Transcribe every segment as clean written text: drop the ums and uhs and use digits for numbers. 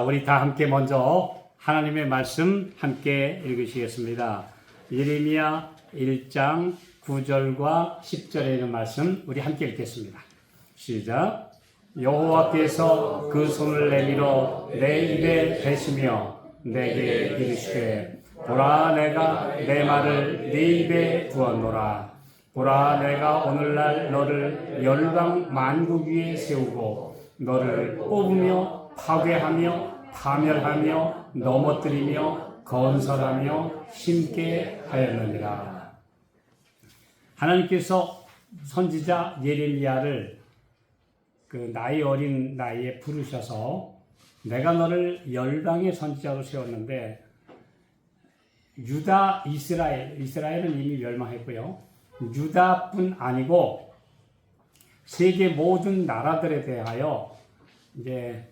우리 다 함께 먼저 하나님의 말씀 함께 읽으시겠습니다. 예레미야 1장 9절과 10절에 있는 말씀 우리 함께 읽겠습니다. 시작. 여호와께서 그 손을 내밀어 내 입에 대시며 내게 이르시되 보라 내가 내 말을 네 입에 두었노라. 보라 내가 오늘날 너를 열방 만국 위에 세우고 너를 뽑으며 파괴하며 파멸하며 넘어뜨리며 건설하며 심게 하였느니라. 하나님께서 선지자 예레미야를 그 나이 어린 나이에 부르셔서 내가 너를 열방의 선지자로 세웠는데 유다, 이스라엘은 이미 멸망했고요. 유다뿐 아니고 세계 모든 나라들에 대하여 이제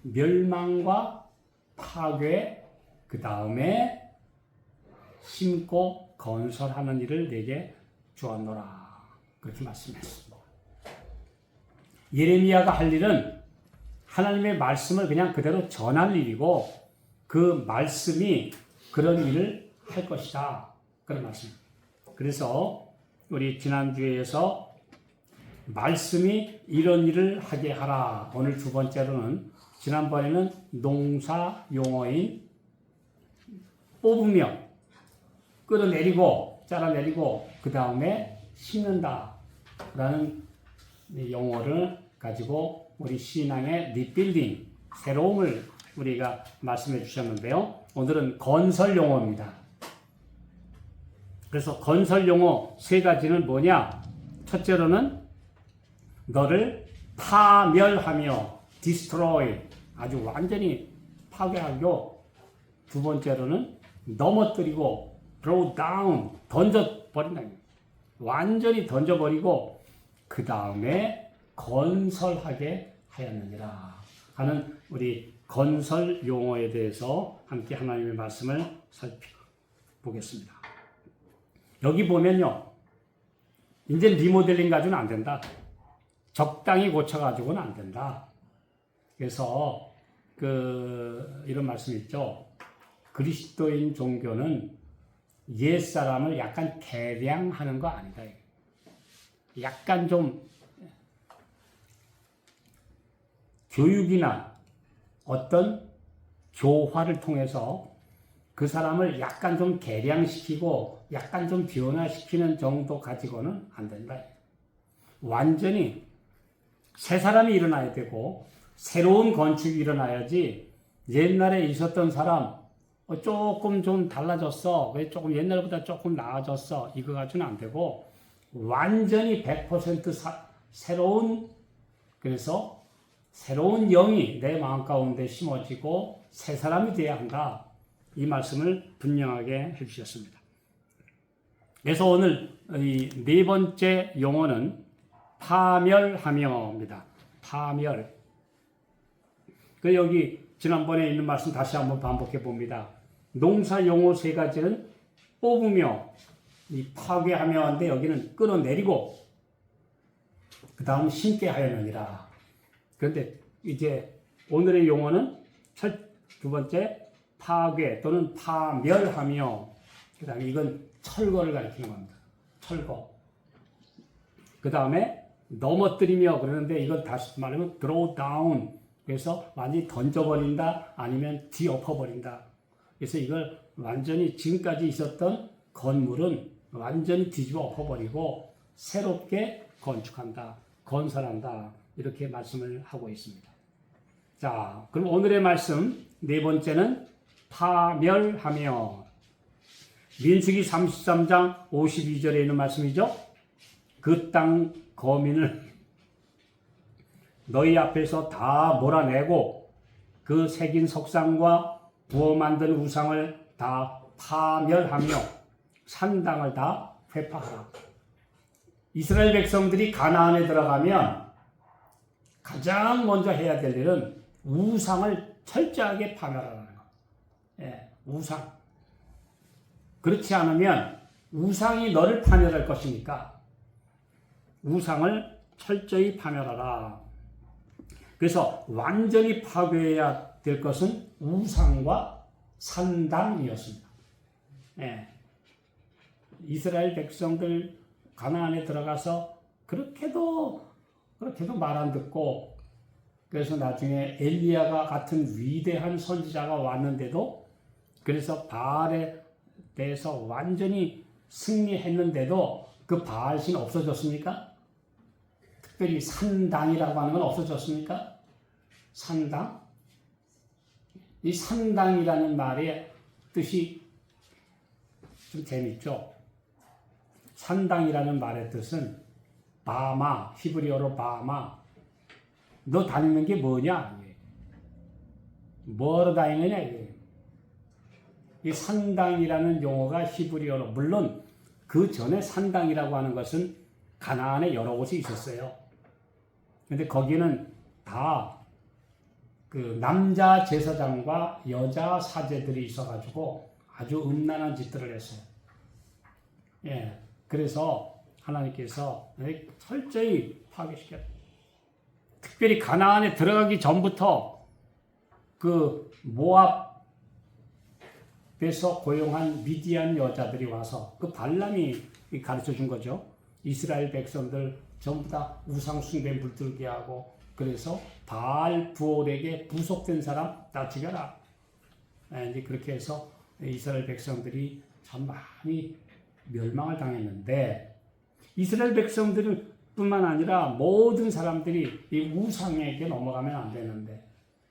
멸망과 파괴, 그 다음에 심고 건설하는 일을 내게 주었노라. 그렇게 말씀했습니다. 예레미야가 할 일은 하나님의 말씀을 그냥 그대로 전할 일이고 그 말씀이 그런 일을 할 것이다. 그런 말씀입니다. 그래서 우리 지난주에서 말씀이 이런 일을 하게 하라. 오늘 두 번째로는 지난번에는 농사 용어인 뽑으며 끌어내리고 잘라내리고 그 다음에 심는다 라는 용어를 가지고 우리 신앙의 리빌딩, 새로움을 우리가 말씀해 주셨는데요. 오늘은 건설 용어입니다. 그래서 건설 용어 세 가지는 뭐냐? 첫째로는 너를 파멸하며 destroy, 아주 완전히 파괴하고, 두 번째로는 넘어뜨리고 throw down, 던져버린다. 완전히 던져버리고 그 다음에 건설하게 하였느니라 하는 우리 건설 용어에 대해서 함께 하나님의 말씀을 살펴보겠습니다. 여기 보면요, 이제 리모델링 가지고는 안 된다. 적당히 고쳐가지고는 안 된다. 그래서 이런 말씀 있죠. 그리스도인 종교는 옛사람을 약간 개량하는 거 아니다. 약간 좀 교육이나 어떤 교화를 통해서 그 사람을 약간 좀 개량시키고 약간 좀 변화시키는 정도 가지고는 안 된다. 완전히 새 사람이 일어나야 되고 새로운 건축이 일어나야지 옛날에 있었던 사람 조금 좀 달라졌어. 조금 옛날보다 조금 나아졌어. 이거 가지고는 안 되고 완전히 100% 새로운, 그래서 새로운 영이 내 마음 가운데 심어지고 새 사람이 되어야 한다. 이 말씀을 분명하게 해주셨습니다. 그래서 오늘 이 네 번째 용어는 파멸하며입니다. 파멸. 여기 지난번에 있는 말씀 다시 한번 반복해 봅니다. 농사 용어 세 가지는 뽑으며 이 파괴하며인데 여기는 끌어내리고 그 다음 심게 하였느니라. 그런데 이제 오늘의 용어는 두 번째 파괴 또는 파멸하며, 그 다음에 이건 철거를 가리키는 겁니다. 철거. 그 다음에 넘어뜨리며, 그러는데 이건 다시 말하면 throw down. 그래서 완전히 던져버린다 아니면 뒤엎어버린다. 그래서 이걸 완전히 지금까지 있었던 건물은 완전히 뒤집어 엎어버리고 새롭게 건축한다, 건설한다, 이렇게 말씀을 하고 있습니다. 자, 그럼 오늘의 말씀 네 번째는 파멸하며, 민수기 33장 52절에 있는 말씀이죠. 그 땅 거민을 너희 앞에서 다 몰아내고 그 새긴 석상과 부어 만든 우상을 다 파멸하며 산당을 다 회파하라. 이스라엘 백성들이 가나안에 들어가면 가장 먼저 해야 될 일은 우상을 철저하게 파멸하라는 거. 예, 우상. 그렇지 않으면 우상이 너를 파멸할 것이니까 우상을 철저히 파멸하라. 그래서 완전히 파괴해야 될 것은 우상과 산당이었습니다. 예. 이스라엘 백성들 가나안에 들어가서 그렇게도 말 안 듣고, 그래서 나중에 엘리야가 같은 위대한 선지자가 왔는데도, 그래서 바알에 대해서 완전히 승리했는데도 그 바알신 없어졌습니까? 특별히 산당이라고 하는 건 없어졌습니까? 산당? 이 산당이라는 말의 뜻이 좀 재밌죠? 산당이라는 말의 뜻은 바마, 히브리어로 바마. 너 다니는 게 뭐냐? 뭐하러 다니느냐? 이 산당이라는 용어가 히브리어로, 물론 그 전에 산당이라고 하는 것은 가나안에 여러 곳이 있었어요. 근데 거기는 다 그 남자 제사장과 여자 사제들이 있어가지고 아주 음란한 짓들을 했어요. 예. 그래서 하나님께서 철저히 파괴시켰어요. 특별히 가나안에 들어가기 전부터 그 모압에서 고용한 미디안 여자들이 와서, 그 발람이 가르쳐 준 거죠. 이스라엘 백성들 전부 다 우상 숭배 물들게 하고, 그래서 바알 부올에게 부속된 사람 다 죽여라. 이제 그렇게 해서 이스라엘 백성들이 참 많이 멸망을 당했는데, 이스라엘 백성들 뿐만 아니라 모든 사람들이 이 우상에게 넘어가면 안 되는데,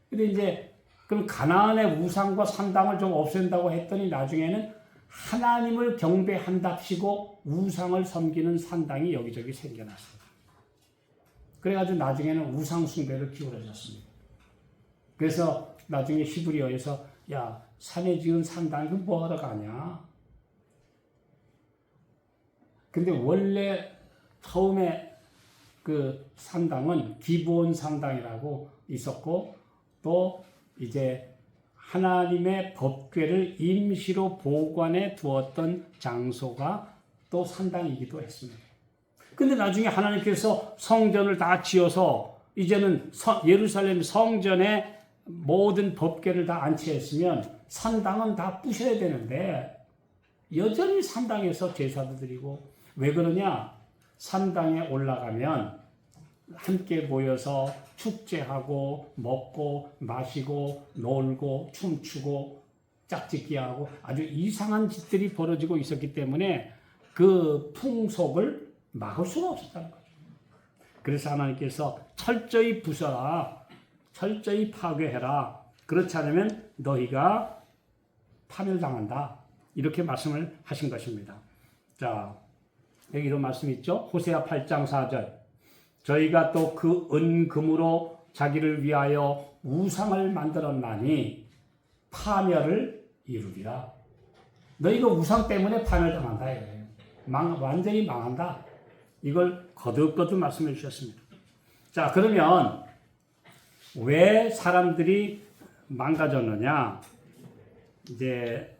근데 이제 그럼 가나안의 우상과 산당을 좀 없앤다고 했더니 나중에는 하나님을 경배한답시고 우상을 섬기는 산당이 여기저기 생겨났어요. 그래가지고 나중에는 우상 숭배를 기울어졌습니다. 그래서 나중에 히브리어에서 야, 산에 지은 산당이 뭐하러 가냐? 근데 원래 처음에 그 산당은 기브온 산당이라고 있었고, 또 이제 하나님의 법궤를 임시로 보관해 두었던 장소가 또 산당이기도 했습니다. 근데 나중에 하나님께서 성전을 다 지어서 이제는 예루살렘 성전에 모든 법궤를 다 안치했으면 산당은 다 부셔야 되는데 여전히 산당에서 제사도 드리고, 왜 그러냐? 산당에 올라가면 함께 모여서 축제하고 먹고 마시고 놀고 춤추고 짝짓기하고 아주 이상한 짓들이 벌어지고 있었기 때문에 그 풍속을 막을 수가 없었다는 거죠. 그래서 하나님께서 철저히 부숴라, 철저히 파괴해라. 그렇지 않으면 너희가 파멸당한다. 이렇게 말씀을 하신 것입니다. 자, 여기 이런 말씀이 있죠. 호세아 8장 4절. 저희가 또 그 은금으로 자기를 위하여 우상을 만들었나니 파멸을 이루리라. 너희가 우상 때문에 파멸당한다. 완전히 망한다. 이걸 거듭거듭 말씀해 주셨습니다. 자, 그러면 왜 사람들이 망가졌느냐? 이제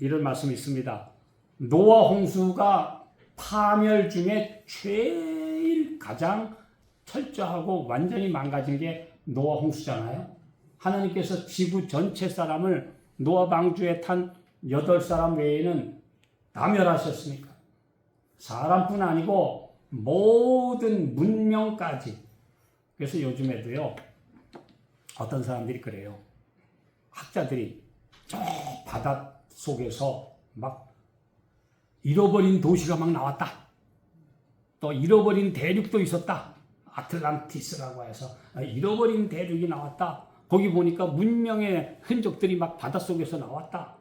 이런 말씀이 있습니다. 노아 홍수가 파멸 중에 제일 가장 철저하고 완전히 망가진 게 노아 홍수잖아요. 하나님께서 지구 전체 사람을 노아 방주에 탄 8사람 외에는 다 멸하셨으니까. 사람뿐 아니고 모든 문명까지. 그래서 요즘에도요, 어떤 사람들이 그래요. 학자들이 저 바다 속에서 막 잃어버린 도시가 막 나왔다. 또 잃어버린 대륙도 있었다. 아틀란티스라고 해서 잃어버린 대륙이 나왔다. 거기 보니까 문명의 흔적들이 막 바닷속에서 나왔다.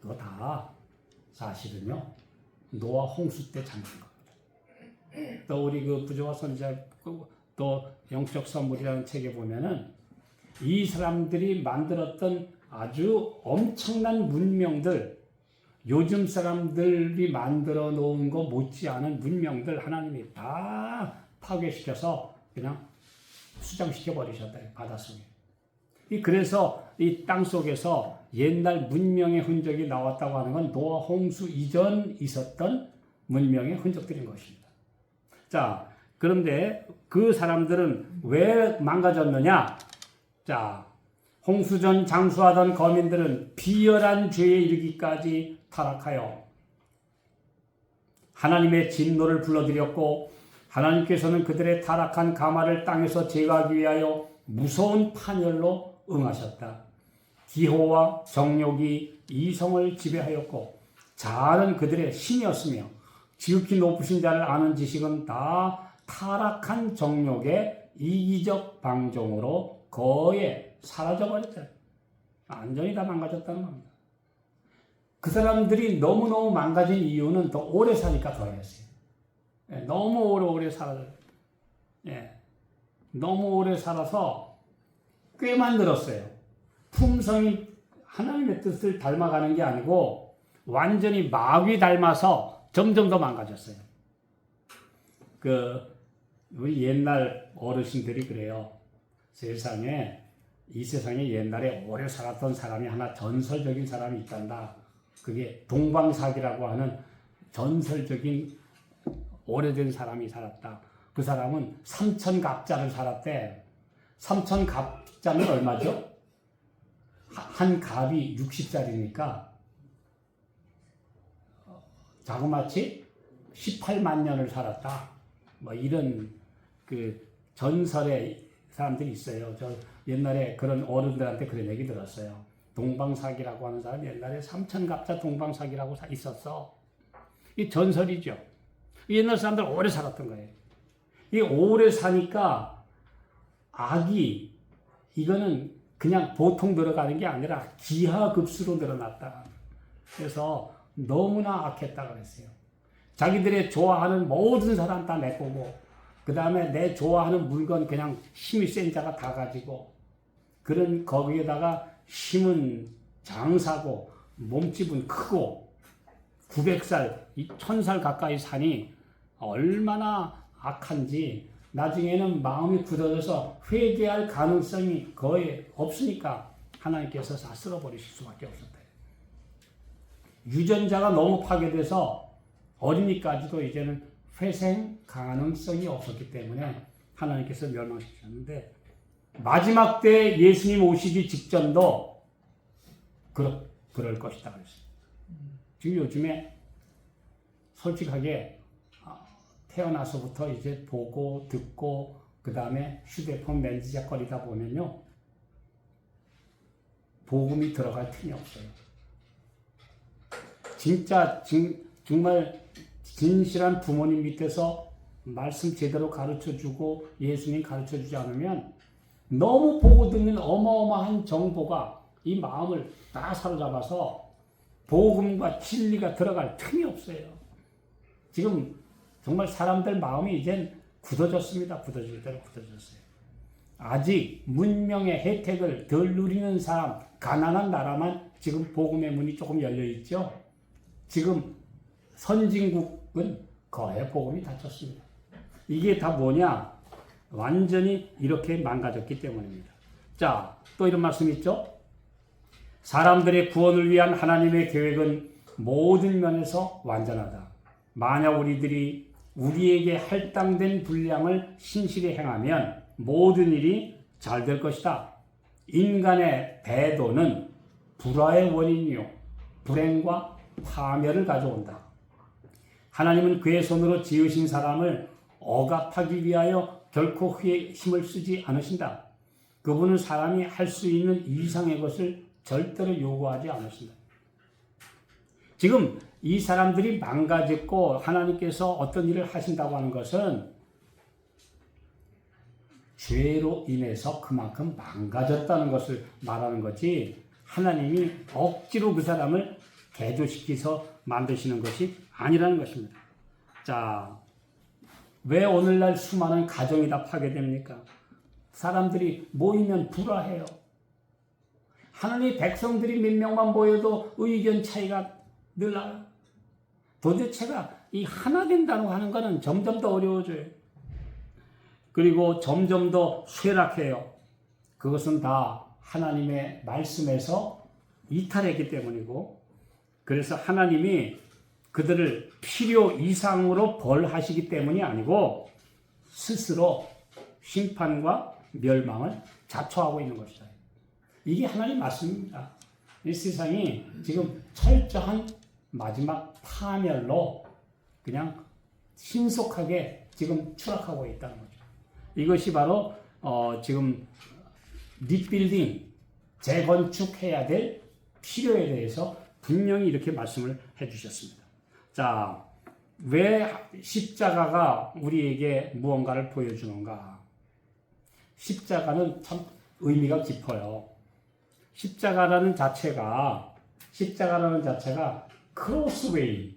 그거 다 사실은요, 노아 홍수 때 잠긴 겁니다. 또 우리 그 부조화 선지자 또 영적 선물이라는 책에 보면은 이 사람들이 만들었던 아주 엄청난 문명들, 요즘 사람들이 만들어 놓은 거 못지않은 문명들 하나님이 다 파괴시켜서 그냥 수장시켜 버리셨다. 바닷속에. 그래서 이 땅 속에서 옛날 문명의 흔적이 나왔다고 하는 건 노아 홍수 이전 있었던 문명의 흔적들인 것입니다. 자, 그런데 그 사람들은 왜 망가졌느냐? 자, 홍수전 장수하던 거민들은 비열한 죄에 이르기까지 타락하여 하나님의 진노를 불러들였고 하나님께서는 그들의 타락한 가마를 땅에서 제거하기 위하여 무서운 판결로 응하셨다. 기호와 정욕이 이성을 지배하였고 자아는 그들의 신이었으며 지극히 높으신 자를 아는 지식은 다 타락한 정욕의 이기적 방종으로 거의 사라져버렸다. 완전히 다 망가졌다는 겁니다. 그 사람들이 너무너무 망가진 이유는 더 오래 사니까 더했어요. 너무 오래 살아요. 너무 오래 살아서 꽤 만들었어요. 품성이 하나님의 뜻을 닮아가는 게 아니고 완전히 마귀 닮아서 점점 더 망가졌어요. 우리 옛날 어르신들이 그래요. 이 세상에 옛날에 오래 살았던 사람이 하나 전설적인 사람이 있단다. 그게 동방사기라고 하는 전설적인 오래된 사람이 살았다. 그 사람은 3,000갑자를 살았대. 3,000갑자는 얼마죠? 한 갑이 60짜리니까 자그마치 18만 년을 살았다. 뭐 이런 전설의 사람들이 있어요. 저 옛날에 그런 어른들한테 그런 얘기 들었어요. 동방사기라고 하는 사람 옛날에 3,000갑자 동방사기라고 있었어. 이 전설이죠. 옛날 사람들 오래 살았던 거예요. 이 오래 사니까 악이 이거는 그냥 보통 늘어가는 게 아니라 기하급수로 늘어났다. 그래서 너무나 악했다 그랬어요. 자기들의 좋아하는 모든 사람 다 내보고 그 다음에 내 좋아하는 물건 그냥 힘이 센 자가 다 가지고 그런 거기에다가 힘은 장사고 몸집은 크고 900살, 1000살 가까이 사니 얼마나 악한지 나중에는 마음이 굳어져서 회개할 가능성이 거의 없으니까 하나님께서 다 쓸어버리실 수밖에 없었다. 유전자가 너무 파괴돼서 어린이까지도 이제는 회생 가능성이 없었기 때문에 하나님께서 멸망시키셨는데 마지막 때 예수님 오시기 직전도 그럴 것이다 그랬어요. 지금 요즘에 솔직하게 태어나서부터 이제 보고 듣고 그 다음에 휴대폰 만지작거리다 보면요 복음이 들어갈 틈이 없어요. 진짜 정말 진실한 부모님 밑에서 말씀 제대로 가르쳐주고 예수님 가르쳐주지 않으면 너무 보고 듣는 어마어마한 정보가 이 마음을 다 사로잡아서 복음과 진리가 들어갈 틈이 없어요. 지금 정말 사람들 마음이 이젠 굳어졌습니다. 굳어질 대로 굳어졌어요. 아직 문명의 혜택을 덜 누리는 사람, 가난한 나라만 지금 복음의 문이 조금 열려 있죠. 지금 선진국은 거의 복음이 닫혔습니다. 이게 다 뭐냐? 완전히 이렇게 망가졌기 때문입니다. 자, 또 이런 말씀이 있죠. 사람들의 구원을 위한 하나님의 계획은 모든 면에서 완전하다. 만약 우리에게 할당된 분량을 신실히 행하면 모든 일이 잘 될 것이다. 인간의 배도는 불화의 원인이요 불행과 파멸을 가져온다. 하나님은 그의 손으로 지으신 사람을 억압하기 위하여 결코 힘을 쓰지 않으신다. 그분은 사람이 할 수 있는 이상의 것을 절대로 요구하지 않으신다. 지금 이 사람들이 망가졌고 하나님께서 어떤 일을 하신다고 하는 것은 죄로 인해서 그만큼 망가졌다는 것을 말하는 거지 하나님이 억지로 그 사람을 개조시켜서 만드시는 것이 아니라는 것입니다. 자, 왜 오늘날 수많은 가정이 다 파괴됩니까? 사람들이 모이면 불화해요. 하나님의 백성들이 몇 명만 모여도 의견 차이가 늘 나요. 도대체가 이 하나 된다고 하는 것은 점점 더 어려워져요. 그리고 점점 더 쇠락해요. 그것은 다 하나님의 말씀에서 이탈했기 때문이고 그래서 하나님이 그들을 필요 이상으로 벌하시기 때문이 아니고 스스로 심판과 멸망을 자초하고 있는 것이다. 이게 하나님 말씀입니다. 이 세상이 지금 철저한 마지막 파멸로 그냥 신속하게 지금 추락하고 있다는 거죠. 이것이 바로 지금 리빌딩, 재건축해야 될 필요에 대해서 분명히 이렇게 말씀을 해주셨습니다. 자, 왜 십자가가 우리에게 무언가를 보여주는가? 십자가는 참 의미가 깊어요. 십자가라는 자체가 크로스웨이.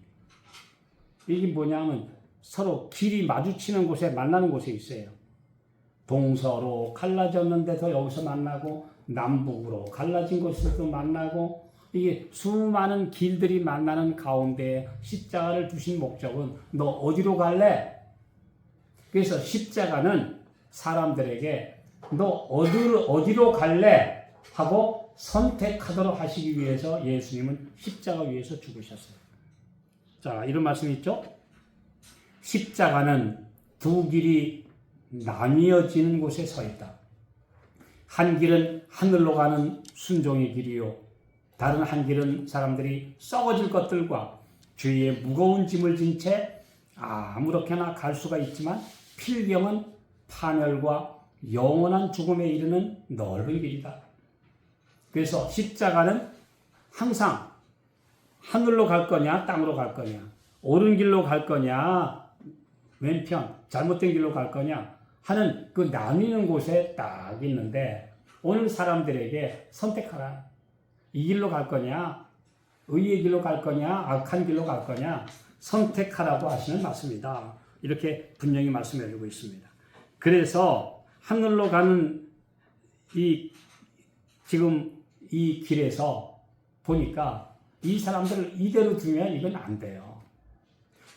이게 뭐냐면 서로 길이 마주치는 곳에 만나는 곳에 있어요. 동서로 갈라졌는데도 여기서 만나고 남북으로 갈라진 곳에서도 만나고 이게 수많은 길들이 만나는 가운데 십자가를 두신 목적은 너 어디로 갈래? 그래서 십자가는 사람들에게 너 어디로 갈래? 하고 선택하도록 하시기 위해서 예수님은 십자가 위에서 죽으셨어요. 자, 이런 말씀이 있죠? 십자가는 두 길이 나뉘어지는 곳에 서 있다. 한 길은 하늘로 가는 순종의 길이요. 다른 한 길은 사람들이 썩어질 것들과 주위에 무거운 짐을 진 채 아무렇게나 갈 수가 있지만 필경은 파멸과 영원한 죽음에 이르는 넓은 길이다. 그래서 십자가는 항상 하늘로 갈 거냐, 땅으로 갈 거냐, 옳은 길로 갈 거냐, 왼편, 잘못된 길로 갈 거냐 하는 그 나뉘는 곳에 딱 있는데 오늘 사람들에게 선택하라. 이 길로 갈 거냐, 의의 길로 갈 거냐, 악한 길로 갈 거냐 선택하라고 하시는 말씀이다. 이렇게 분명히 말씀해 주고 있습니다. 그래서 하늘로 가는 지금 이 길에서 보니까 이 사람들을 이대로 두면 이건 안 돼요.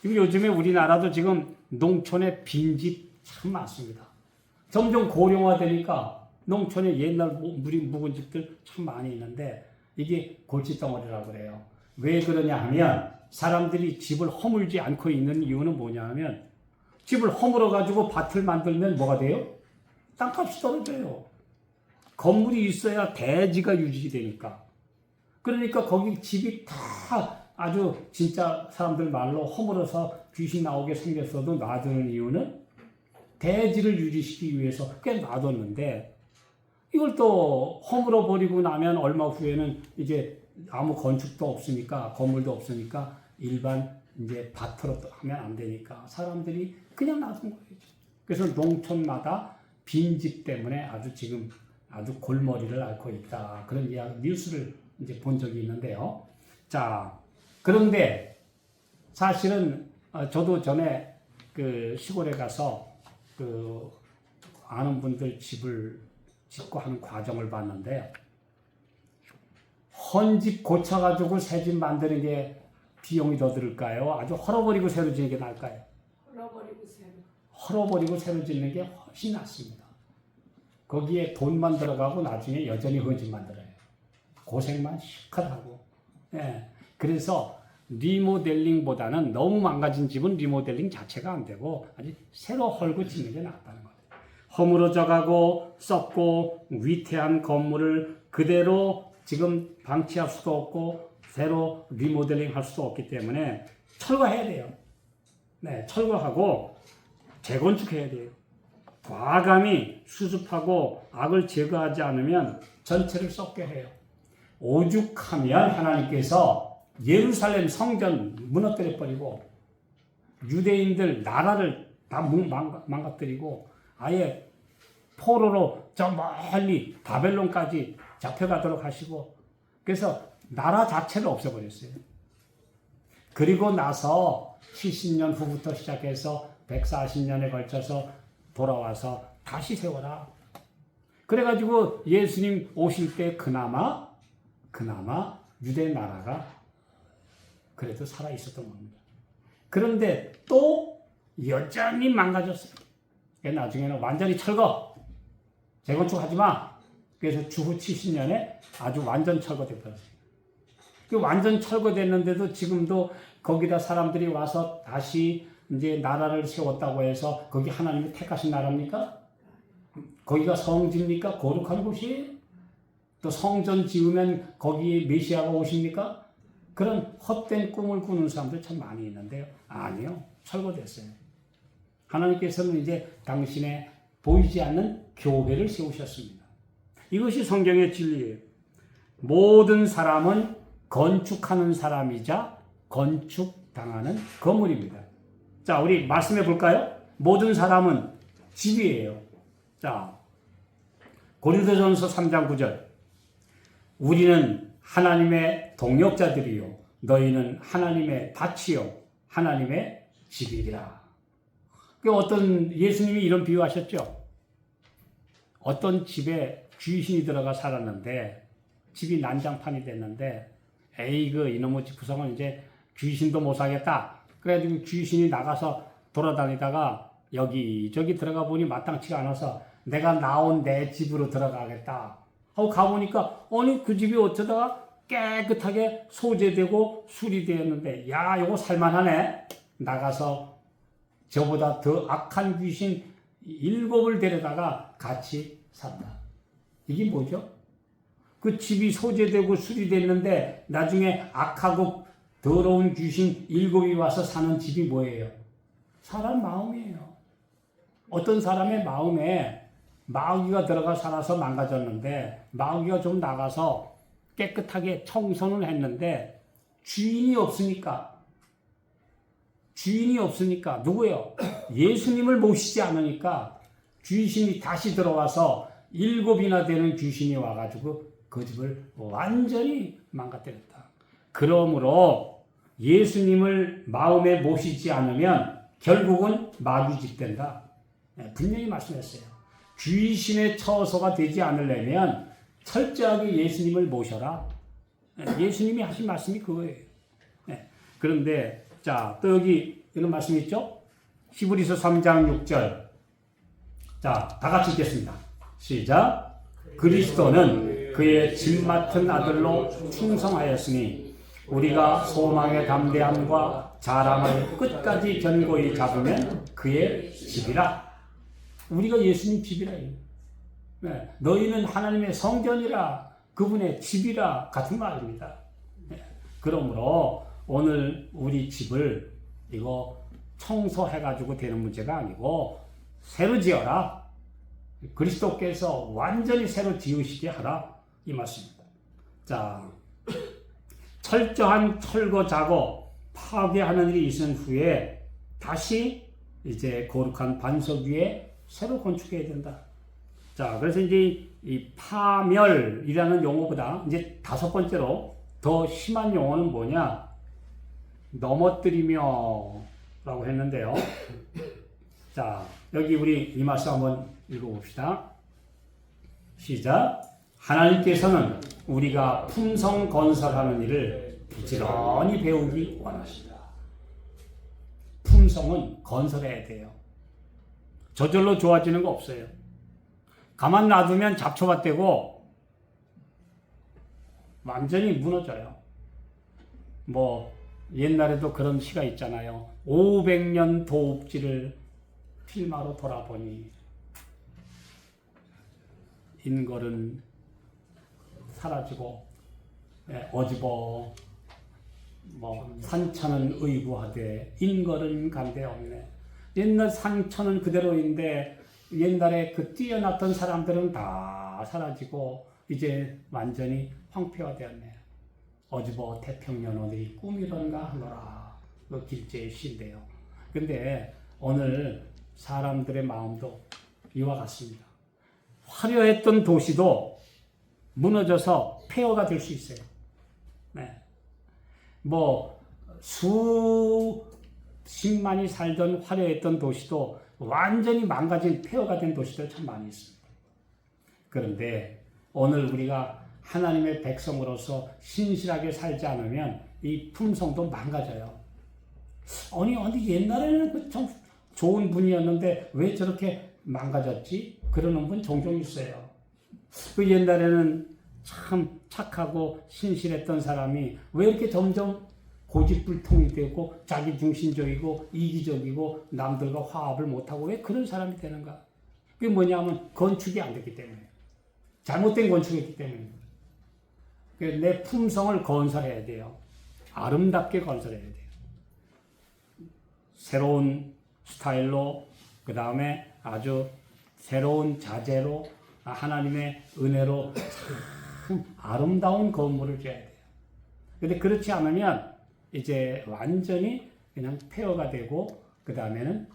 지금 요즘에 우리나라도 지금 농촌에 빈집 참 많습니다. 점점 고령화되니까 농촌에 옛날 묵은 집들 참 많이 있는데 이게 골칫덩어리라고 그래요. 왜 그러냐 하면 사람들이 집을 허물지 않고 있는 이유는 뭐냐 하면 집을 허물어 가지고 밭을 만들면 뭐가 돼요? 땅값이 떨어져요. 건물이 있어야 대지가 유지되니까. 그러니까 거기 집이 다 아주 진짜 사람들 말로 허물어서 귀신 나오게 생겼어도 놔두는 이유는 대지를 유지시키기 위해서 꽤 놔뒀는데 이걸 또 허물어 버리고 나면 얼마 후에는 이제 아무 건축도 없으니까 건물도 없으니까 일반 이제 밭으로 하면 안 되니까 사람들이 그냥 놔둔 거예요. 그래서 농촌마다 빈집 때문에 지금 아주 골머리를 앓고 있다. 그런 뉴스를 이제 본 적이 있는데요. 자, 그런데 사실은 저도 전에 그 시골에 가서 그 아는 분들 집을 짓고 하는 과정을 봤는데 헌집 고쳐가지고 새 집 만드는 게 비용이 더 들을까요? 아주 헐어버리고 새로 짓는 게 나을까요? 헐어버리고 새로 짓는 게 훨씬 낫습니다. 거기에 돈만 들어가고 나중에 여전히 헌집만 들어요. 고생만 실컷 하고. 예. 그래서 리모델링보다는 너무 망가진 집은 리모델링 자체가 안 되고 아주 새로 헐고 짓는 게 낫다는 거예요. 허물어져 가고 썩고 위태한 건물을 그대로 지금 방치할 수도 없고 새로 리모델링 할 수도 없기 때문에 철거해야 돼요. 네, 철거하고 재건축해야 돼요. 과감히 수습하고 악을 제거하지 않으면 전체를 썩게 해요. 오죽하면 하나님께서 예루살렘 성전 무너뜨려 버리고 유대인들 나라를 다 망가뜨리고 아예 포로로 저 멀리 바벨론까지 잡혀가도록 하시고 그래서 나라 자체를 없애버렸어요. 그리고 나서 70년 후부터 시작해서 140년에 걸쳐서 돌아와서 다시 세워라. 그래가지고 예수님 오실 때 그나마 유대 나라가 그래도 살아 있었던 겁니다. 그런데 또 여전히 망가졌어요. 나중에는 완전히 철거, 재건축하지 마. 그래서 주후 70년에 아주 완전 철거돼 버렸어요. 그 완전 철거됐는데도 지금도 거기다 사람들이 와서 다시 이제 나라를 세웠다고 해서 거기 하나님이 택하신 나라입니까? 거기가 성지입니까? 거룩한 곳이에요? 또 성전 지으면 거기 메시아가 오십니까? 그런 헛된 꿈을 꾸는 사람들 참 많이 있는데요. 아니요. 철거됐어요. 하나님께서는 이제 당신의 보이지 않는 교회를 세우셨습니다. 이것이 성경의 진리예요. 모든 사람은 건축하는 사람이자 건축당하는 건물입니다. 자, 우리 말씀해 볼까요? 모든 사람은 집이에요. 자, 고린도전서 3장 9절. 우리는 하나님의 동역자들이요 너희는 하나님의 밭이요 하나님의 집이라. 어떤 예수님이 이런 비유하셨죠. 어떤 집에 귀신이 들어가 살았는데 집이 난장판이 됐는데 에이그 이놈의 집 구성은 이제 귀신도 못 사겠다. 그래가지고 귀신이 나가서 돌아다니다가 여기저기 들어가 보니 마땅치가 않아서 내가 나온 내 집으로 들어가겠다 하고 가보니까 아니 그 집이 어쩌다가 깨끗하게 소재되고 수리되었는데 야 이거 살만하네. 나가서 저보다 더 악한 귀신 7을 데려다가 같이 산다. 이게 뭐죠? 그 집이 소재되고 수리됐는데 나중에 악하고 더러운 귀신 7이 와서 사는 집이 뭐예요? 사람 마음이에요. 어떤 사람의 마음에 마귀가 들어가 살아서 망가졌는데 마귀가 좀 나가서 깨끗하게 청소를 했는데 주인이 없으니까 누구예요? 예수님을 모시지 않으니까 귀신이 다시 들어와서 7이나 되는 귀신이 와가지고 그 집을 완전히 망가뜨렸다. 그러므로 예수님을 마음에 모시지 않으면 결국은 마귀 집 된다. 분명히 말씀했어요. 귀신의 처소가 되지 않으려면 철저하게 예수님을 모셔라. 예수님이 하신 말씀이 그거예요. 그런데 자, 또 여기 이런 말씀이 있죠? 히브리서 3장 6절. 자, 다 같이 읽겠습니다. 시작. 그리스도는 그의 집 맡은 아들로 충성하였으니 우리가 소망의 담대함과 자랑을 끝까지 견고히 잡으면 그의 집이라. 우리가 예수님 집이라. 너희는 하나님의 성전이라 그분의 집이라 같은 말입니다. 그러므로 오늘 우리 집을 이거 청소해가지고 되는 문제가 아니고 새로 지어라. 그리스도께서 완전히 새로 지으시게 하라. 이 말씀입니다. 자, 철저한 철거 작업, 파괴하는 일이 있은 후에 다시 이제 거룩한 반석 위에 새로 건축해야 된다. 자, 그래서 이제 이 파멸이라는 용어보다 이제 5번째로 더 심한 용어는 뭐냐? 넘어뜨리며 라고 했는데요. 자, 여기 우리 이 말씀 한번 읽어봅시다. 시작. 하나님께서는 우리가 품성 건설하는 일을 부지런히 배우기 원하십니다. 품성은 건설해야 돼요. 저절로 좋아지는 거 없어요. 가만 놔두면 잡초밭 되고 완전히 무너져요. 뭐 옛날에도 그런 시가 있잖아요. 500년 도읍지를 필마로 돌아보니 인걸은 사라지고 어지버 뭐 산천은 의구하되 인걸은 간데 없네. 옛날 산천은 그대로인데 옛날에 그 뛰어났던 사람들은 다 사라지고 이제 완전히 황폐화되었네. 어지버 태평연호들이 꿈이런가 하노라. 그 길제의 시인데요. 근데 오늘 사람들의 마음도 이와 같습니다. 화려했던 도시도 무너져서 폐허가 될 수 있어요. 네. 뭐 수십만이 살던 화려했던 도시도 완전히 망가진 폐허가 된 도시들 참 많이 있습니다. 그런데 오늘 우리가 하나님의 백성으로서 신실하게 살지 않으면 이 품성도 망가져요. 아니 옛날에는 그 참 좋은 분이었는데 왜 저렇게 망가졌지? 그러는 분 종종 있어요. 그 옛날에는 참 착하고 신실했던 사람이 왜 이렇게 점점 고집불통이 되고 자기중심적이고 이기적이고 남들과 화합을 못하고 왜 그런 사람이 되는가? 그게 뭐냐면 건축이 안 됐기 때문에. 잘못된 건축이었기 때문에. 내 품성을 건설해야 돼요. 아름답게 건설해야 돼요. 새로운 스타일로, 그 다음에 아주 새로운 자재로, 하나님의 은혜로 참 아름다운 건물을 줘야 돼요. 근데 그렇지 않으면 이제 완전히 그냥 폐허가 되고, 그 다음에는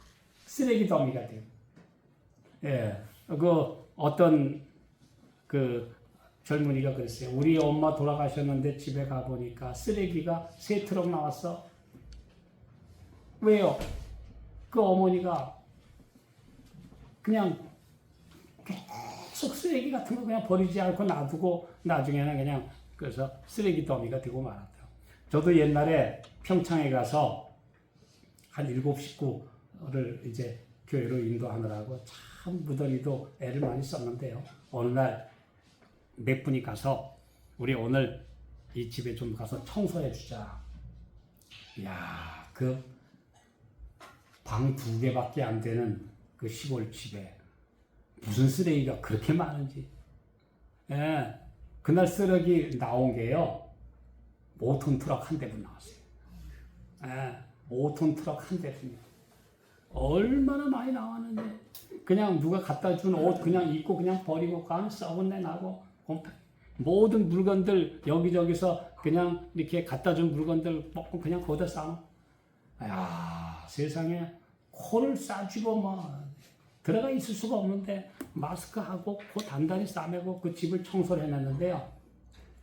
쓰레기 더미가 돼요. 예, 어떤 젊은이가 그랬어요. 우리 엄마 돌아가셨는데 집에 가보니까 쓰레기가 3트럭 나왔어. 왜요? 그 어머니가 그냥 계속 쓰레기 같은 거 그냥 버리지 않고 놔두고 나중에는 그냥 그래서 쓰레기 더미가 되고 말았다. 저도 옛날에 평창에 가서 한 7식구를 이제 교회로 인도하느라고 참 무더니도 애를 많이 썼는데요. 어느 날 몇 분이 가서 우리 오늘 이 집에 좀 가서 청소해 주자. 이야, 그 방 2개밖에 안 되는 그 시골 집에 무슨 쓰레기가 그렇게 많은지. 예, 그날 쓰레기 나온 게요, 5톤 트럭 한 대분 나왔어요. 예, 5톤 트럭 한 대분이요. 얼마나 많이 나왔는데, 그냥 누가 갖다 준 옷 그냥 입고 그냥 버리고 가면 썩은 내 나고, 모든 물건들 여기저기서 그냥 이렇게 갖다 준 물건들 뽑고 그냥 거기다 싸놓고, 야, 세상에 코를 싸쥐고 뭐 들어가 있을 수가 없는데 마스크하고 코 단단히 싸매고 그 집을 청소를 해놨는데요.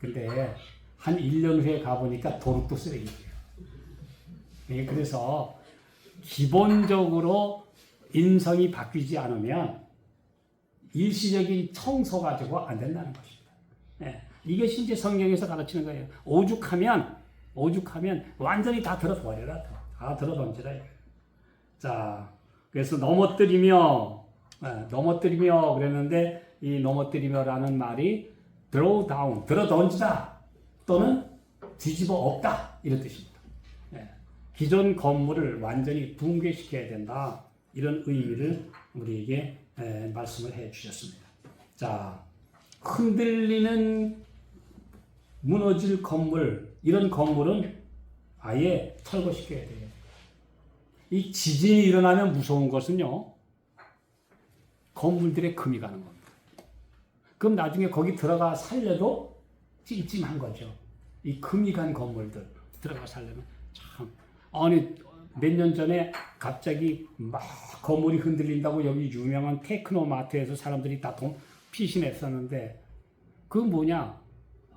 근데 한 1년 후에 가보니까 도둑도 쓰레기예요. 그래서 기본적으로 인성이 바뀌지 않으면 일시적인 청소 가지고 안 된다는 것입니다. 예, 이것이 이제 성경에서 가르치는 거예요. 오죽하면 완전히 다 들어버려라. 다 들어던지라. 자, 그래서 넘어뜨리며 그랬는데, 이 넘어뜨리며라는 말이 throw down, 들어던지다 또는 뒤집어 엎다 이런 뜻입니다. 예, 기존 건물을 완전히 붕괴시켜야 된다, 이런 의미를 우리에게 말씀을 해 주셨습니다. 자, 흔들리는 무너질 건물, 이런 건물은 아예 철거시켜야 돼요. 이 지진이 일어나면 무서운 것은요, 건물들의 금이 가는 겁니다. 그럼 나중에 거기 들어가 살려도 찜찜한 거죠. 이 금이 간 건물들 들어가 살려면 참. 아니, 몇 년 전에 갑자기 막 건물이 흔들린다고 여기 유명한 테크노마트에서 사람들이 다 피신했었는데, 그 뭐냐,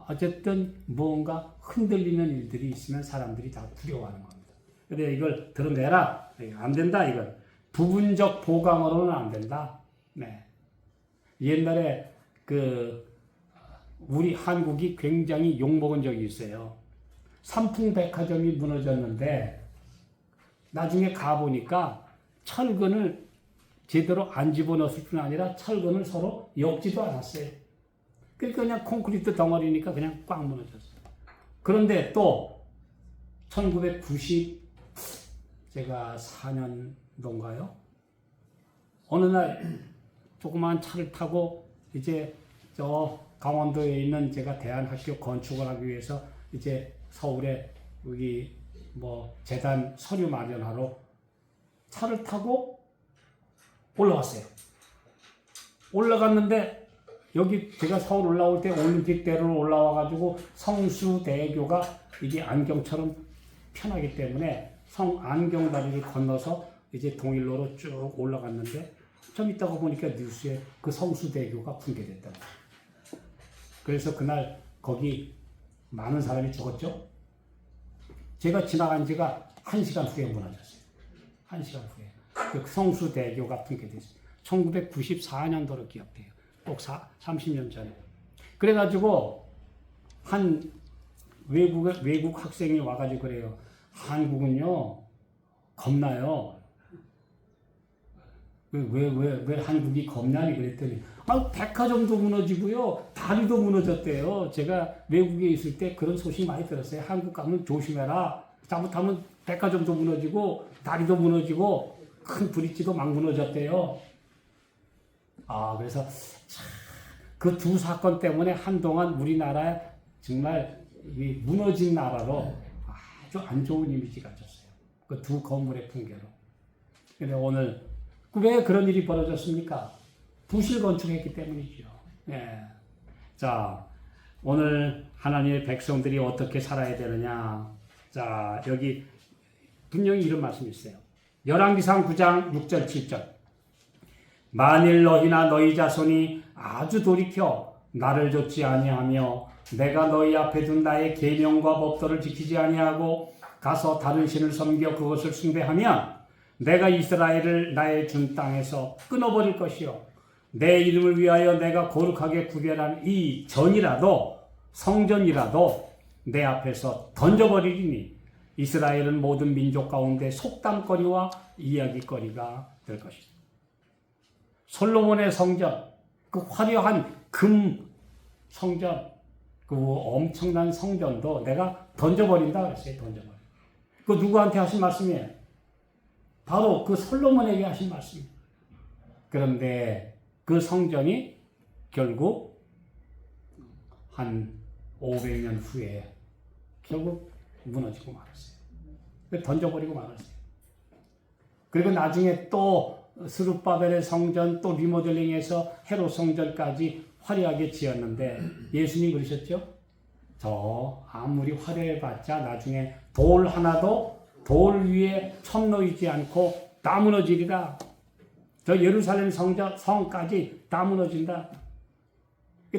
어쨌든 뭔가 흔들리는 일들이 있으면 사람들이 다 두려워하는 겁니다. 근데 이걸 드러내라, 안 된다. 이걸 부분적 보강으로는 안 된다. 네. 옛날에 우리 한국이 굉장히 욕먹은 적이 있어요. 삼풍백화점이 무너졌는데 나중에 가보니까 철근을 제대로 안 집어넣었을 뿐 아니라 철근을 서로 엮지도 않았어요. 그러니까 그냥 콘크리트 덩어리니까 그냥 꽉 무너졌어요. 그런데 또 1990 제가 4년도인가요? 어느 날 조그마한 차를 타고 이제 저 강원도에 있는 제가 대한학교 건축을 하기 위해서 이제 서울에 여기 뭐 재단 서류 마련하러 차를 타고 올라왔어요. 올라갔는데 여기 제가 서울 올라올 때 올림픽대로로 올라와가지고 성수대교가 이게 안경처럼 편하기 때문에 안경다리를 건너서 이제 동일로로 쭉 올라갔는데 좀 있다가 보니까 뉴스에 그 성수대교가 붕괴됐다. 그래서 그날 거기 많은 사람이 죽었죠. 제가 지나간 지가 1시간 후에 무너졌어요. 1시간 후에. 그 성수대교가 붕괴됐어요. 1994년도로 기억돼요. 꼭 30년 전에. 그래가지고 한 외국 학생이 와가지고 그래요. 한국은요 겁나요. 왜 한국이 겁나니 그랬더니 백화점도 무너지고요, 다리도 무너졌대요. 제가 외국에 있을 때 그런 소식 많이 들었어요. 한국 가면 조심해라. 잘못하면 백화점도 무너지고 다리도 무너지고 큰 브릿지도 막 무너졌대요. 그래서 그 두 사건 때문에 한동안 우리나라에 정말 이 무너진 나라로 아주 안 좋은 이미지 가졌어요. 그 두 건물의 붕괴로. 근데 오늘 왜 그런 일이 벌어졌습니까? 부실 건축했기 때문이죠. 예. 자, 오늘 하나님의 백성들이 어떻게 살아야 되느냐. 자, 여기 분명히 이런 말씀이 있어요. 열왕기상 9장 6절 7절. 만일 너희나 너희 자손이 아주 돌이켜 나를 좇지 아니하며 내가 너희 앞에 둔 나의 계명과 법도를 지키지 아니하고 가서 다른 신을 섬겨 그것을 숭배하면 내가 이스라엘을 나의 준 땅에서 끊어버릴 것이요 내 이름을 위하여 내가 거룩하게 구별한 이 전이라도 성전이라도 내 앞에서 던져버리리니 이스라엘은 모든 민족 가운데 속담거리와 이야기거리가 될 것이다. 솔로몬의 성전, 그 화려한 금 성전, 그 엄청난 성전도 내가 던져버린다 그랬어요. 던져버려. 그 누구한테 하신 말씀이에요? 바로 그 솔로몬에게 하신 말씀이에요. 그런데 그 성전이 결국 한 500년 후에 결국 무너지고 말았어요. 던져버리고 말았어요. 그리고 나중에 또 스룹바벨의 성전, 또 리모델링해서 헤롯 성전까지 화려하게 지었는데 예수님 그러셨죠? 저 아무리 화려해봤자 나중에 돌 하나도 돌 위에 천 놓이지 않고 다 무너지리라. 저 예루살렘 성까지 다 무너진다.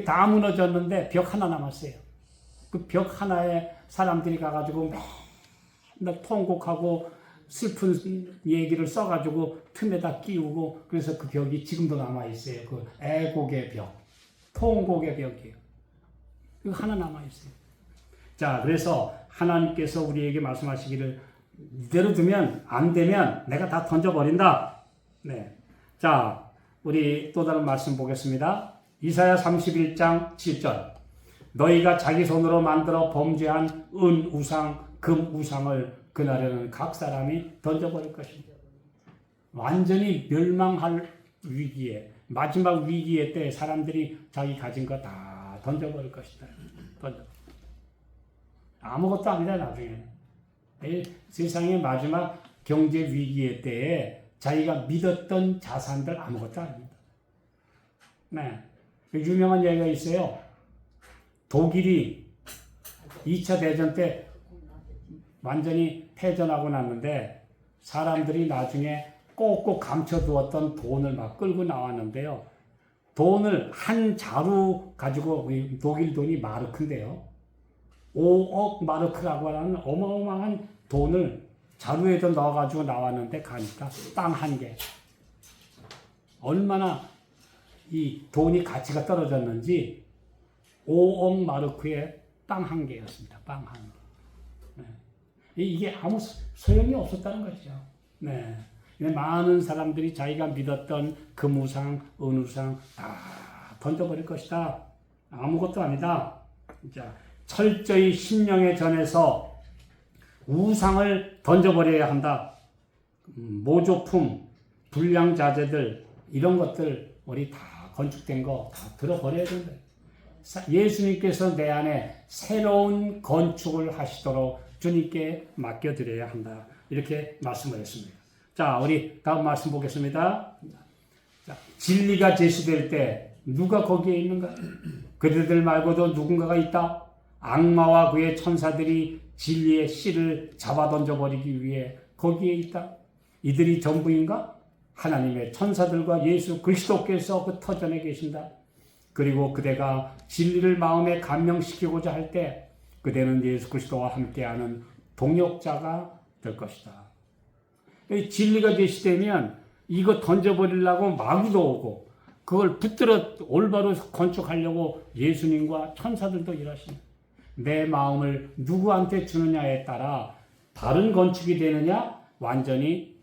다 무너졌는데 벽 하나 남았어요. 그 벽 하나에 사람들이 가가지고 맨날 통곡하고 슬픈 얘기를 써가지고 틈에다 끼우고 그래서 그 벽이 지금도 남아있어요. 그 애곡의 벽, 통곡의 벽이에요. 이거 하나 남아있어요. 자, 그래서 하나님께서 우리에게 말씀하시기를 이대로 두면 안 되면 내가 다 던져버린다. 네. 자, 우리 또 다른 말씀 보겠습니다. 이사야 31장 7절. 너희가 자기 손으로 만들어 범죄한 은 우상, 금 우상을 그날에는 각 사람이 던져버릴 것입니다. 완전히 멸망할 위기에, 마지막 위기의 때 사람들이 자기 가진 거 다 던져버릴 것이다. 아무것도 아니다 나중에는. 세상의 마지막 경제 위기의 때에 자기가 믿었던 자산들 아무것도 아닙니다. 네. 유명한 얘기가 있어요. 독일이 2차 대전 때 완전히 패전하고 났는데 사람들이 나중에 꼭꼭 감춰두었던 돈을 막 끌고 나왔는데요. 돈을 한 자루 가지고 독일 돈이 마르크인데요. 5억 마르크라고 하는 어마어마한 돈을 자루에도 넣어가지고 나왔는데 가니까 빵 한 개. 얼마나 이 돈이 가치가 떨어졌는지 5억 마르크의 빵 한 개였습니다. 빵 한 개. 네. 이게 아무 소용이 없었다는 거죠. 네. 많은 사람들이 자기가 믿었던 금우상, 은우상 다 던져버릴 것이다. 아무것도 아니다. 자, 철저히 신령에 전해서 우상을 던져버려야 한다. 모조품, 불량자재들 이런 것들 우리 다 건축된 거 다 들어버려야 된다. 예수님께서 내 안에 새로운 건축을 하시도록 주님께 맡겨드려야 한다. 이렇게 말씀을 했습니다. 자, 우리 다음 말씀 보겠습니다. 자, 진리가 제시될 때 누가 거기에 있는가? 그들들 말고도 누군가가 있다. 악마와 그의 천사들이 진리의 씨를 잡아 던져버리기 위해 거기에 있다. 이들이 전부인가? 하나님의 천사들과 예수 그리스도께서 그 터전에 계신다. 그리고 그대가 진리를 마음에 감명시키고자 할 때 그대는 예수 그리스도와 함께하는 동역자가 될 것이다. 진리가 제시되면 이거 던져버리려고 마귀도 오고 그걸 붙들어 올바로 건축하려고 예수님과 천사들도 일하십니다. 내 마음을 누구한테 주느냐에 따라 바른 건축이 되느냐 완전히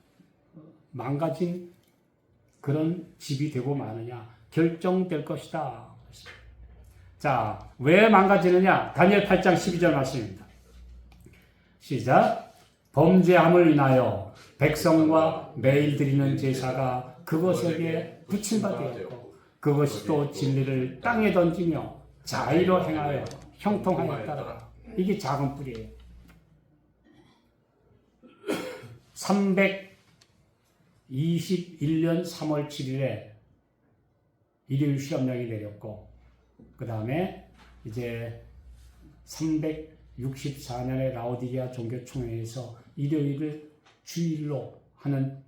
망가진 그런 집이 되고 마느냐 결정될 것이다. 자, 왜 망가지느냐? 다니엘 8장 12절 말씀입니다. 시작. 범죄함을 인하여 백성과 매일 드리는 제사가 그것에게 붙임 바 되었고 그것이 또 진리를 땅에 던지며 자의로 행하여 형통하였더라. 이게 작은 뿌리예요. 321년 3월 7일에 일요일 시험령이 내렸고, 그 다음에 이제 364년에 라오디게아 종교총회에서 일요일을 주일로 하는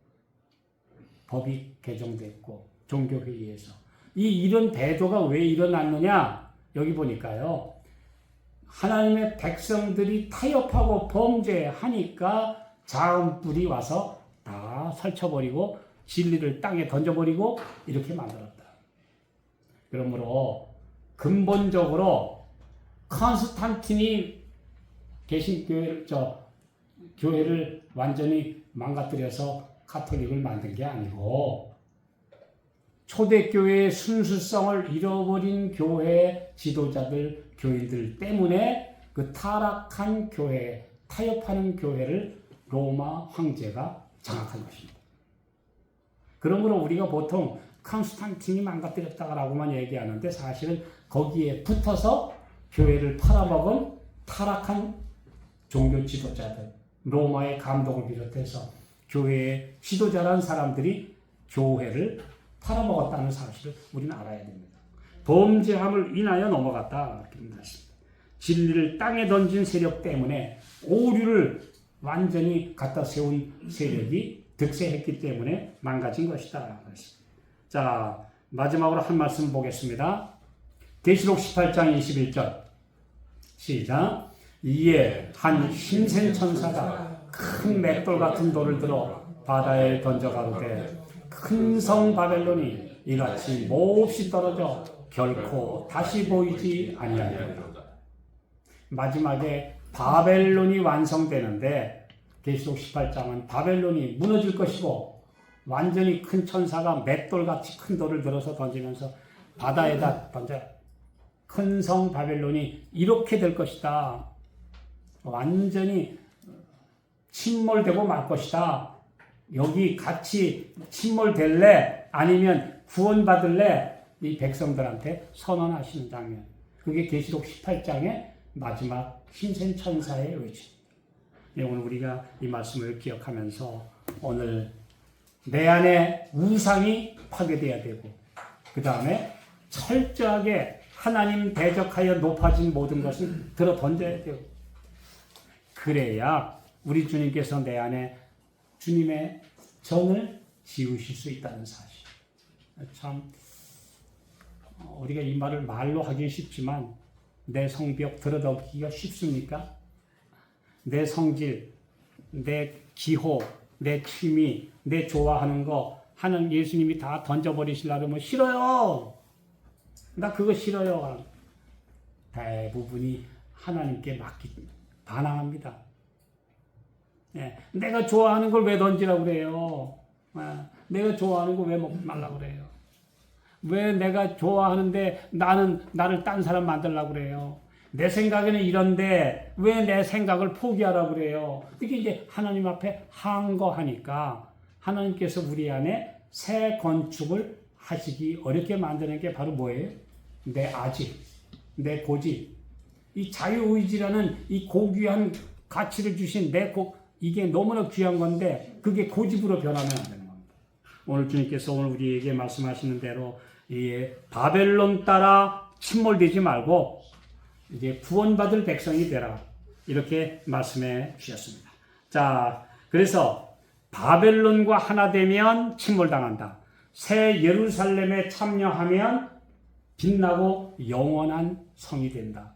법이 개정됐고, 종교회의에서. 이런 대조가 왜 일어났느냐? 여기 보니까요. 하나님의 백성들이 타협하고 범죄하니까 작은 뿔이 와서 다 설쳐버리고 진리를 땅에 던져버리고 이렇게 만들었다. 그러므로 근본적으로 컨스탄틴이 개신교회를 교회를 완전히 망가뜨려서 가톨릭을 만든 게 아니고 초대교회의 순수성을 잃어버린 교회 지도자들, 교인들 때문에 그 타락한 교회, 타협하는 교회를 로마 황제가 장악한 것입니다. 그러므로 우리가 보통 컨스탄틴이 망가뜨렸다라고만 얘기하는데 사실은 거기에 붙어서 교회를 팔아먹은 타락한 종교 지도자들, 로마의 감독을 비롯해서 교회의 지도자라는 사람들이 교회를 팔아먹었다는 사실을 우리는 알아야 됩니다. 범죄함을 인하여 넘어갔다. 이렇게 말씀합니다. 진리를 땅에 던진 세력 때문에 오류를 완전히 갖다 세운 세력이 득세했기 때문에 망가진 것이다. 자, 마지막으로 한 말씀 보겠습니다. 계시록 18장 21절 시작. 이에 한 힘센 천사가 큰 맷돌 같은 돌을 들어 바다에 던져 가로되 큰 성 바벨론이 이같이 몹시 떨어져 결코 다시 보이지 아니하리라. 마지막에 바벨론이 완성되는데 계시록 18장은 바벨론이 무너질 것이고 완전히 큰 천사가 맷돌같이 큰 돌을 들어서 던지면서 바다에다 던져 큰 성 바벨론이 이렇게 될 것이다. 완전히 침몰되고 말 것이다. 여기 같이 침몰될래? 아니면 구원받을래? 이 백성들한테 선언하시는 장면. 그게 계시록 18장의 마지막 힘센 천사의 의지입니다. 오늘 우리가 이 말씀을 기억하면서 오늘 내 안에 우상이 파괴되어야 되고 그 다음에 철저하게 하나님 대적하여 높아진 모든 것을 들어 던져야 돼요. 그래야 우리 주님께서 내 안에 주님의 정을 지으실 수 있다는 사실. 참 우리가 이 말을 말로 하기 쉽지만 내 성벽 들어덮기가 쉽습니까? 내 성질, 내 기호, 내 취미, 내 좋아하는 거 하는 예수님이 다 던져버리시려고 하면 싫어요. 나 그거 싫어요. 대부분이 하나님께 반항합니다. 예, 내가 좋아하는 걸 왜 던지라고 그래요? 내가 좋아하는 거 왜 먹지 말라고 그래요? 왜 내가 좋아하는데 나를 딴 사람 만들려고 그래요? 내 생각에는 이런데 왜 내 생각을 포기하라고 그래요? 이게 이제 하나님 앞에 항거하니까 하나님께서 우리 안에 새 건축을 하시기 어렵게 만드는 게 바로 뭐예요? 내 아집, 내 고집. 이 자유의지라는 이 고귀한 가치를 주신 이게 너무나 귀한 건데 그게 고집으로 변하면 안 되는 겁니다. 오늘 주님께서 오늘 우리에게 말씀하시는 대로 이 바벨론 따라 침몰되지 말고 이제 구원받을 백성이 되라. 이렇게 말씀해 주셨습니다. 자, 그래서 바벨론과 하나 되면 침몰당한다. 새 예루살렘에 참여하면 빛나고 영원한 성이 된다.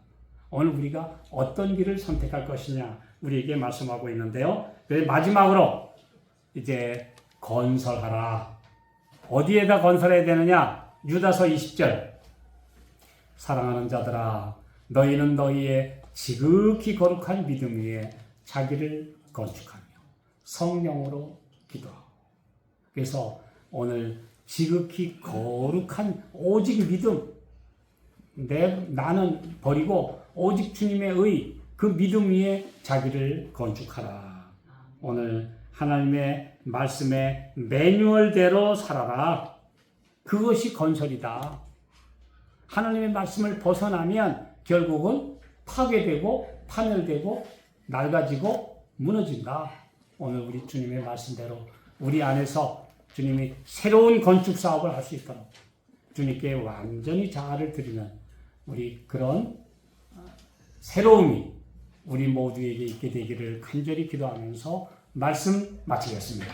오늘 우리가 어떤 길을 선택할 것이냐 우리에게 말씀하고 있는데요. 마지막으로 이제 건설하라. 어디에다 건설해야 되느냐? 유다서 20절. 사랑하는 자들아, 너희는 너희의 지극히 거룩한 믿음 위에 자기를 건축하며 성령으로 기도하고. 그래서 오늘 지극히 거룩한 오직 믿음, 나는 버리고 오직 주님의 의, 그 믿음 위에 자기를 건축하라. 오늘 하나님의 말씀의 매뉴얼대로 살아라. 그것이 건설이다. 하나님의 말씀을 벗어나면 결국은 파괴되고 파멸되고 낡아지고 무너진다. 오늘 우리 주님의 말씀대로 우리 안에서 주님이 새로운 건축 사업을 할 수 있도록 주님께 완전히 자아를 드리는 우리 그런 새로움이 우리 모두에게 있게 되기를 간절히 기도하면서 말씀 마치겠습니다.